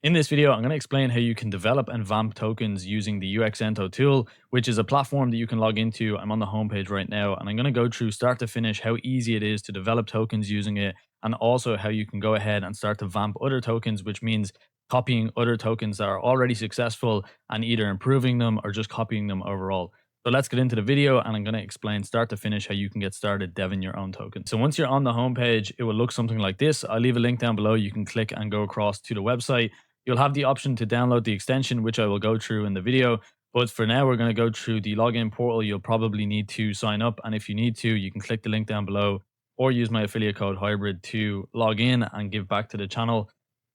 In this video, I'm going to explain how you can develop and vamp tokens using the Uxento tool, which is a platform that you can log into. I'm on the homepage right now, and I'm going to go through start to finish how easy it is to develop tokens using it, and also how you can go ahead and start to vamp other tokens, which means copying other tokens that are already successful and either improving them or just copying them overall. So let's get into the video, and I'm going to explain start to finish how you can get started deving your own token. So once you're on the homepage, it will look something like this. I'll leave a link down below. You can click and go across to the website. You'll have the option to download the extension, which I will go through in the video. But for now, we're going to go through the login portal. You'll probably need to sign up. And if you need to, you can click the link down below or use my affiliate code hybrid to log in and give back to the channel.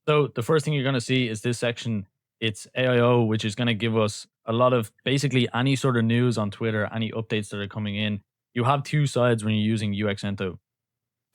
So the first thing you're going to see is this section. It's AIO, which is going to give us a lot of basically any sort of news on Twitter, any updates that are coming in. You have two sides when you're using Uxento.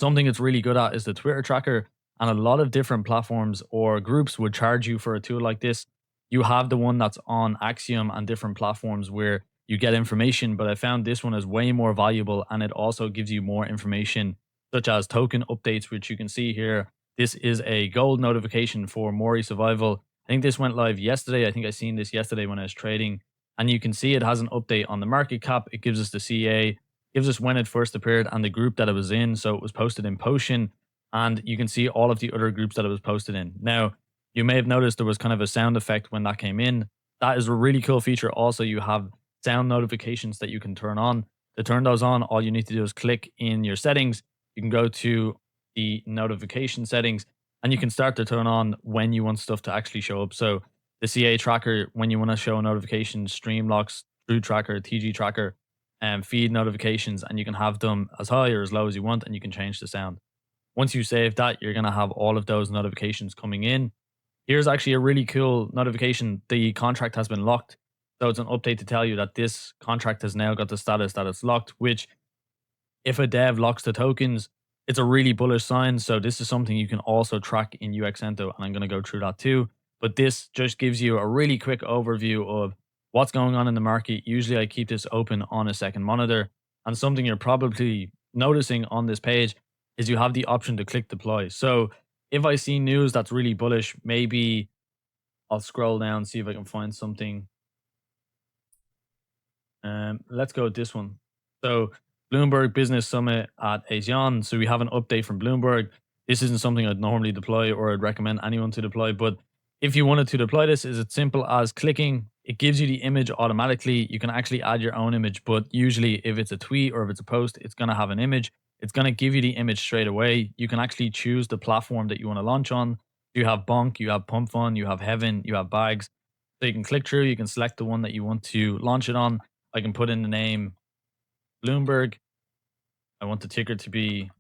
Something it's really good at is the Twitter tracker, and a lot of different platforms or groups would charge you for a tool like this. You have the one that's on Axiom and different platforms where you get information, but I found this one is way more valuable, and it also gives you more information such as token updates, which you can see here. This is a gold notification for Mori Survival. I think this went live yesterday. I think I seen this yesterday when I was trading, and you can see it has an update on the market cap. It gives us the CA, gives us when it first appeared and the group that it was in. So it was posted in Potion, and you can see all of the other groups that it was posted in. Now, you may have noticed there was kind of a sound effect when that came in. That is a really cool feature. Also, you have sound notifications that you can turn on. To turn those on, all you need to do is click in your settings. You can go to the notification settings and you can start to turn on when you want stuff to actually show up. So the CA tracker, when you want to show notifications, stream locks, true tracker, TG tracker, and feed notifications, and you can have them as high or as low as you want, and you can change the sound. Once you save that, you're going to have all of those notifications coming in. Here's actually a really cool notification. The contract has been locked. So it's an update to tell you that this contract has now got the status that it's locked, which if a dev locks the tokens, it's a really bullish sign. So this is something you can also track in Uxento, and I'm going to go through that too. But this just gives you a really quick overview of what's going on in the market. Usually I keep this open on a second monitor, and something you're probably noticing on this page is you have the option to click deploy. So if I see news that's really bullish, maybe I'll scroll down, see if I can find something. Let's go with this one. So Bloomberg Business Summit at ASEAN. So we have an update from Bloomberg. This isn't something I'd normally deploy or I'd recommend anyone to deploy, but if you wanted to deploy this, is it simple as clicking, it gives you the image automatically. You can actually add your own image, but usually if it's a tweet or if it's a post, it's going to have an image. It's going to give you the image straight away. You can actually choose the platform that you want to launch on. You have Bonk, you have Pump Fun, you have Heaven, you have Bags. So you can click through, you can select the one that you want to launch it on. I can put in the name Bloomberg. I want the ticker to be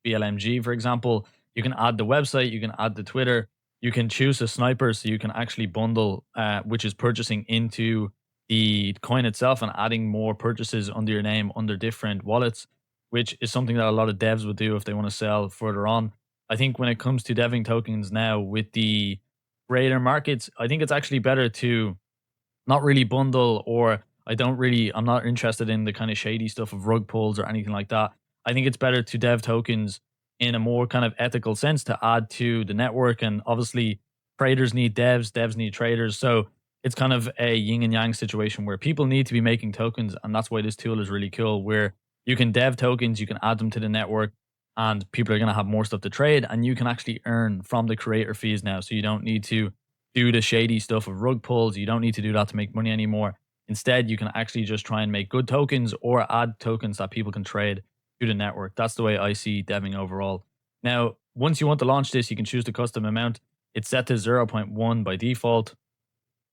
BLMG, for example. You can add the website, you can add the Twitter, you can choose a sniper, so you can actually bundle, which is purchasing into the coin itself and adding more purchases under your name under different wallets, which is something that a lot of devs would do if they want to sell further on. I think when it comes to deving tokens now with the greater markets, I think it's actually better to not really bundle, or I'm not interested in the kind of shady stuff of rug pulls or anything like that. I think it's better to dev tokens in a more kind of ethical sense to add to the network. And obviously traders need devs, devs need traders. So it's kind of a yin and yang situation where people need to be making tokens. And that's why this tool is really cool, where you can dev tokens, you can add them to the network, and people are going to have more stuff to trade, and you can actually earn from the creator fees now. So you don't need to do the shady stuff of rug pulls. You don't need to do that to make money anymore. Instead, you can actually just try and make good tokens or add tokens that people can trade to the network. That's the way I see deving overall. Now, once you want to launch this, you can choose the custom amount. It's set to 0.1 by default.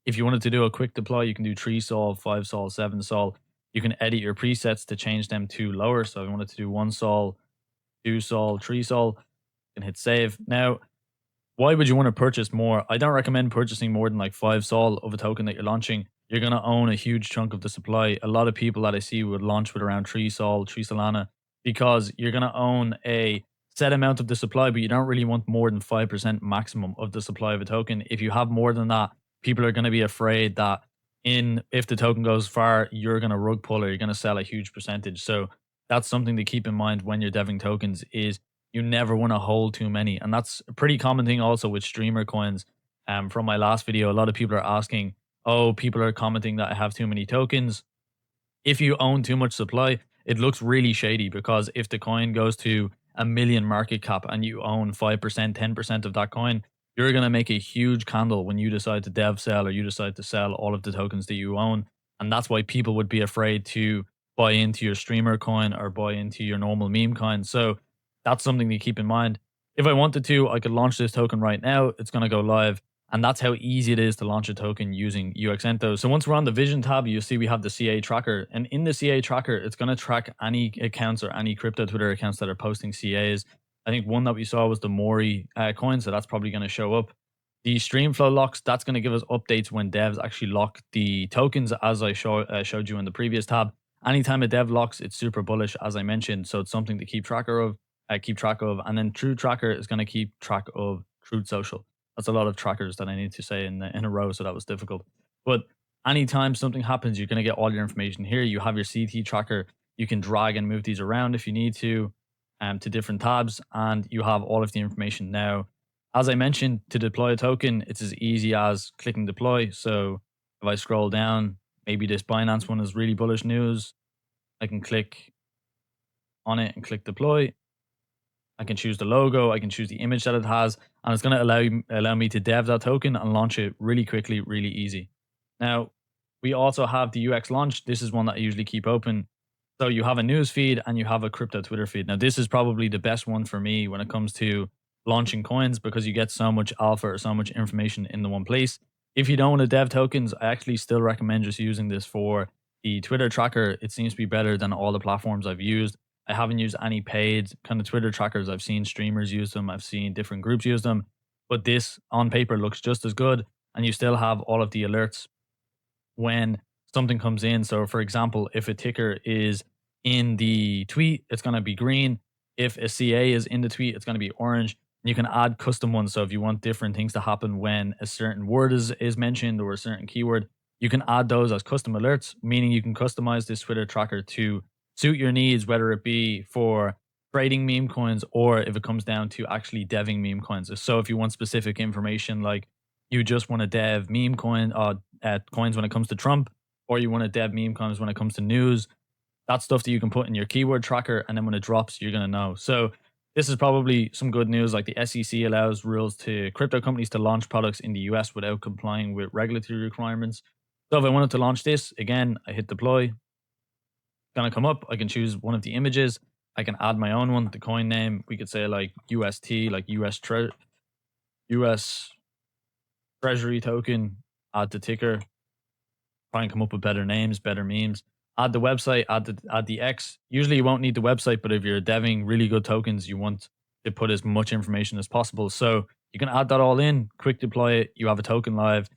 If you wanted to do a quick deploy, you can do 3 sol, 5 sol, 7 sol. You can edit your presets to change them to lower. So if you wanted to do 1 sol, 2 sol, 3 sol, you can hit save. Now, why would you want to purchase more? I don't recommend purchasing more than like 5 sol of a token that you're launching. You're going to own a huge chunk of the supply. A lot of people that I see would launch with around 3 sol, 3 solana, because you're going to own a set amount of the supply, but you don't really want more than 5% maximum of the supply of a token. If you have more than that, people are going to be afraid that if the token goes far, you're going to rug pull or you're going to sell a huge percentage. So that's something to keep in mind when you're deving tokens, is you never want to hold too many. And that's a pretty common thing also with streamer coins. from my last video, a lot of people are asking, oh, people are commenting that I have too many tokens. If you own too much supply, it looks really shady because if the coin goes to a million market cap and you own 5%, 10% of that coin, you're going to make a huge candle when you decide to dev sell or you decide to sell all of the tokens that you own. And that's why people would be afraid to buy into your streamer coin or buy into your normal meme coin. So that's something to keep in mind. If I wanted to, I could launch this token right now. It's going to go live. And that's how easy it is to launch a token using Uxento. So once we're on the vision tab, you'll see we have the CA tracker. And in the CA tracker, it's going to track any accounts or any crypto Twitter accounts that are posting CAs. I think one that we saw was the Mori coin. So that's probably going to show up. The Streamflow locks, that's going to give us updates when devs actually lock the tokens, as I showed you in the previous tab. Anytime a dev locks, it's super bullish, as I mentioned. So it's something to keep track of. And then True Tracker is going to keep track of Truth Social. That's a lot of trackers that I need to say in a row, so that was difficult. But anytime something happens, you're going to get all your information here. You have your CT tracker. You can drag and move these around if you need to different tabs, and you have all of the information now. As I mentioned, to deploy a token, it's as easy as clicking deploy. So if I scroll down, maybe this Binance one is really bullish news. I can click on it and click deploy. I can choose the logo, I can choose the image that it has, and it's going to allow me to dev that token and launch it really quickly, really easy. Now, we also have the UX launch. This is one that I usually keep open. So you have a news feed and you have a crypto Twitter feed. Now, this is probably the best one for me when it comes to launching coins because you get so much alpha or so much information in the one place. If you don't want to dev tokens, I actually still recommend just using this for the Twitter tracker. It seems to be better than all the platforms I've used. I haven't used any paid kind of Twitter trackers. I've seen streamers use them. I've seen different groups use them. But this on paper looks just as good. And you still have all of the alerts when something comes in. So, for example, if a ticker is in the tweet, it's going to be green. If a CA is in the tweet, it's going to be orange. And you can add custom ones. So if you want different things to happen when a certain word is mentioned or a certain keyword, you can add those as custom alerts, meaning you can customize this Twitter tracker to suit your needs, whether it be for trading meme coins or if it comes down to actually deving meme coins. So if you want specific information, like you just want to dev meme coins when it comes to Trump, or you want to dev meme coins when it comes to news, that's stuff that you can put in your keyword tracker, and then when it drops, you're going to know. So this is probably some good news. Like the SEC allows rules to crypto companies to launch products in the US without complying with regulatory requirements. So if I wanted to launch this, again, I hit deploy. Gonna come up, I can choose one of the images. I can add my own one, the coin name. We could say like UST, like US Treasury token, add the ticker, try and come up with better names, better memes. Add the website, add the X. Usually you won't need the website, but if you're deving really good tokens, you want to put as much information as possible. So you can add that all in, quick deploy it, you have a token live.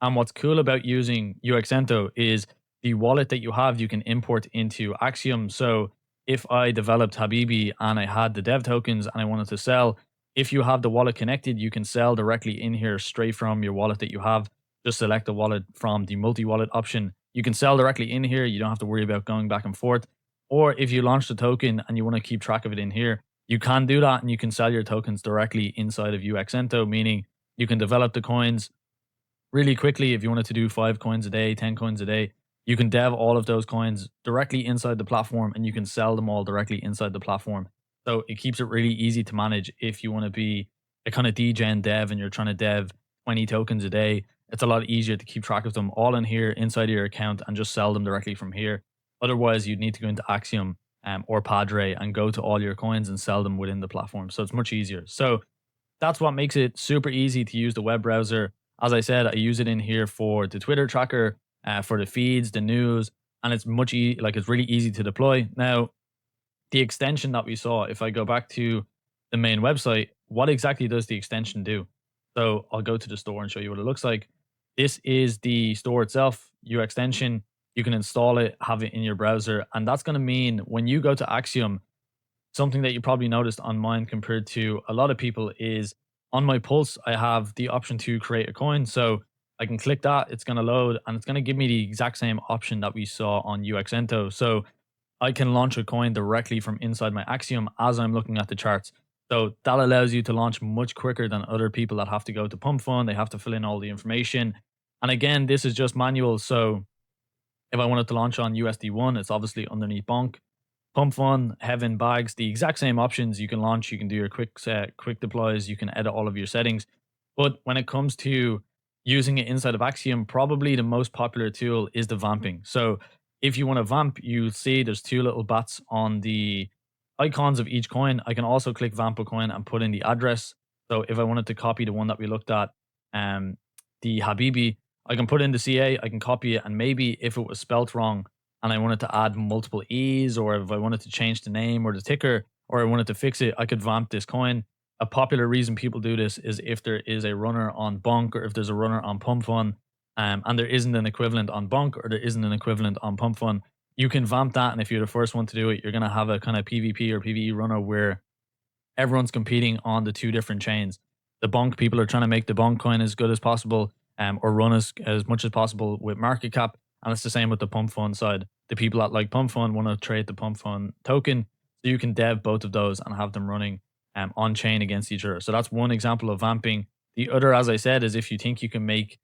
And what's cool about using Uxento is the wallet that you have, you can import into Axiom. So if I developed Habibi and I had the dev tokens and I wanted to sell, if you have the wallet connected, you can sell directly in here straight from your wallet that you have. Just select the wallet from the multi-wallet option. You can sell directly in here. You don't have to worry about going back and forth. Or if you launch the token and you want to keep track of it in here, you can do that and you can sell your tokens directly inside of Uxento, meaning you can develop the coins really quickly. If you wanted to do 5 coins a day, 10 coins a day, you can dev all of those coins directly inside the platform and you can sell them all directly inside the platform. So it keeps it really easy to manage if you want to be a kind of degen dev and you're trying to dev 20 tokens a day. It's a lot easier to keep track of them all in here inside your account and just sell them directly from here. Otherwise, you'd need to go into Axiom or Padre and go to all your coins and sell them within the platform. So it's much easier. So that's what makes it super easy to use the web browser. As I said, I use it in here for the Twitter tracker, for the feeds, the news, and it's it's really easy to deploy. Now, the extension that we saw, if I go back to the main website, what exactly does the extension do? So I'll go to the store and show you what it looks like. This is the store itself, Uxtension. You can install it, have it in your browser, and that's going to mean when you go to Axiom, something that you probably noticed on mine compared to a lot of people is on my Pulse, I have the option to create a coin. So I can click that, it's going to load, and it's going to give me the exact same option that we saw on Uxento. So I can launch a coin directly from inside my Axiom as I'm looking at the charts. So that allows you to launch much quicker than other people that have to go to Pump Fund. They have to fill in all the information. And again, this is just manual. So if I wanted to launch on USD1, it's obviously underneath Bonk. Pump Fun, Heaven, Bags, the exact same options you can launch. You can do your quick deploys. You can edit all of your settings. But when it comes to using it inside of Axiom, probably the most popular tool is the vamping. So if you want to vamp, you see there's two little bats on the icons of each coin. I can also click vamp a coin and put in the address. So if I wanted to copy the one that we looked at, um, the Habibi, I can put in the CA, I can copy it, and maybe if it was spelt wrong and I wanted to add multiple E's, or if I wanted to change the name or the ticker, or I wanted to fix it, I could vamp this coin. A popular reason people do this is if there is a runner on Bonk or if there's a runner on Pump Fun, and there isn't an equivalent on Bonk or there isn't an equivalent on Pump Fun, you can vamp that. And if you're the first one to do it, you're going to have a kind of PvP or PvE runner where everyone's competing on the two different chains. The Bonk people are trying to make the Bonk coin as good as possible, or run as much as possible with market cap. And it's the same with the Pump Fund side. The people that like Pump Fund want to trade the Pump Fund token. So you can dev both of those and have them running on chain against each other. So that's one example of vamping. The other, as I said, is if you think you can make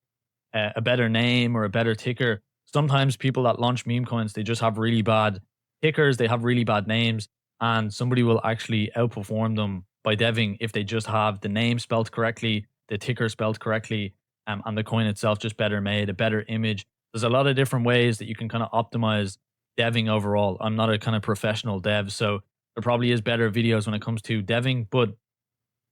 a better name or a better ticker. Sometimes people that launch meme coins, they just have really bad tickers, they have really bad names, and somebody will actually outperform them by deving if they just have the name spelled correctly, the ticker spelled correctly, and the coin itself just better made, a better image. There's a lot of different ways that you can kind of optimize deving overall. I'm not a kind of professional dev, so there probably is better videos when it comes to deving, but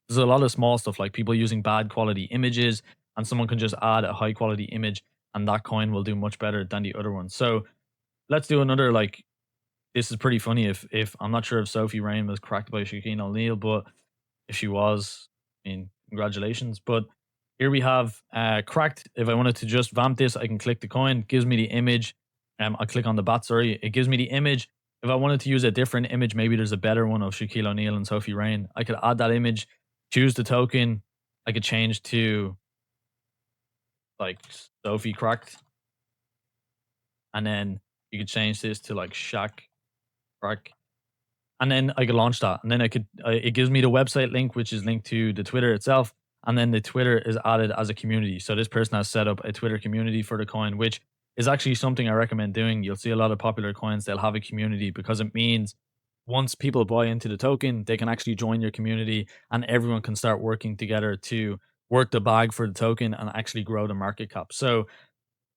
there's a lot of small stuff like people using bad quality images, and someone can just add a high quality image, and that coin will do much better than the other one. So let's do another like this is pretty funny. If I'm not sure if Sophie Rain was cracked by Shaquille O'Neal, but if she was, I mean, congratulations. But here we have cracked. If I wanted to just vamp this, I can click the coin, gives me the image. I click on the bat, sorry, it gives me the image. If I wanted to use a different image, maybe there's a better one of Shaquille O'Neal and Sophie Rain. I could add that image, choose the token. I could change to like Sophie cracked, and then you could change this to like Shaq crack, and then I could launch that, and then I could it gives me the website link, which is linked to the Twitter itself, and then the Twitter is added as a community. So this person has set up a Twitter community for the coin, which is actually something I recommend doing. You'll see a lot of popular coins, they'll have a community because it means once people buy into the token, they can actually join your community and everyone can start working together to work the bag for the token and actually grow the market cap. So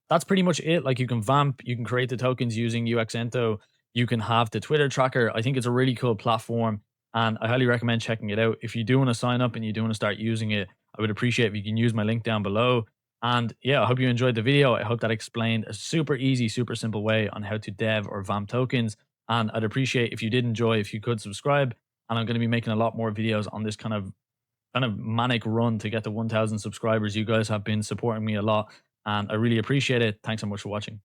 that's pretty much it. Like you can vamp, you can create the tokens using Uxento, you can have the Twitter tracker. I think it's a really cool platform and I highly recommend checking it out. If you do want to sign up and you do want to start using it, I would appreciate if you can use my link down below. And yeah, I hope you enjoyed the video. I hope that explained a super easy, super simple way on how to dev or vamp tokens. And I'd appreciate if you did enjoy, if you could subscribe. And I'm going to be making a lot more videos on this kind of manic run to get to 1,000 subscribers. You guys have been supporting me a lot and I really appreciate it. Thanks so much for watching.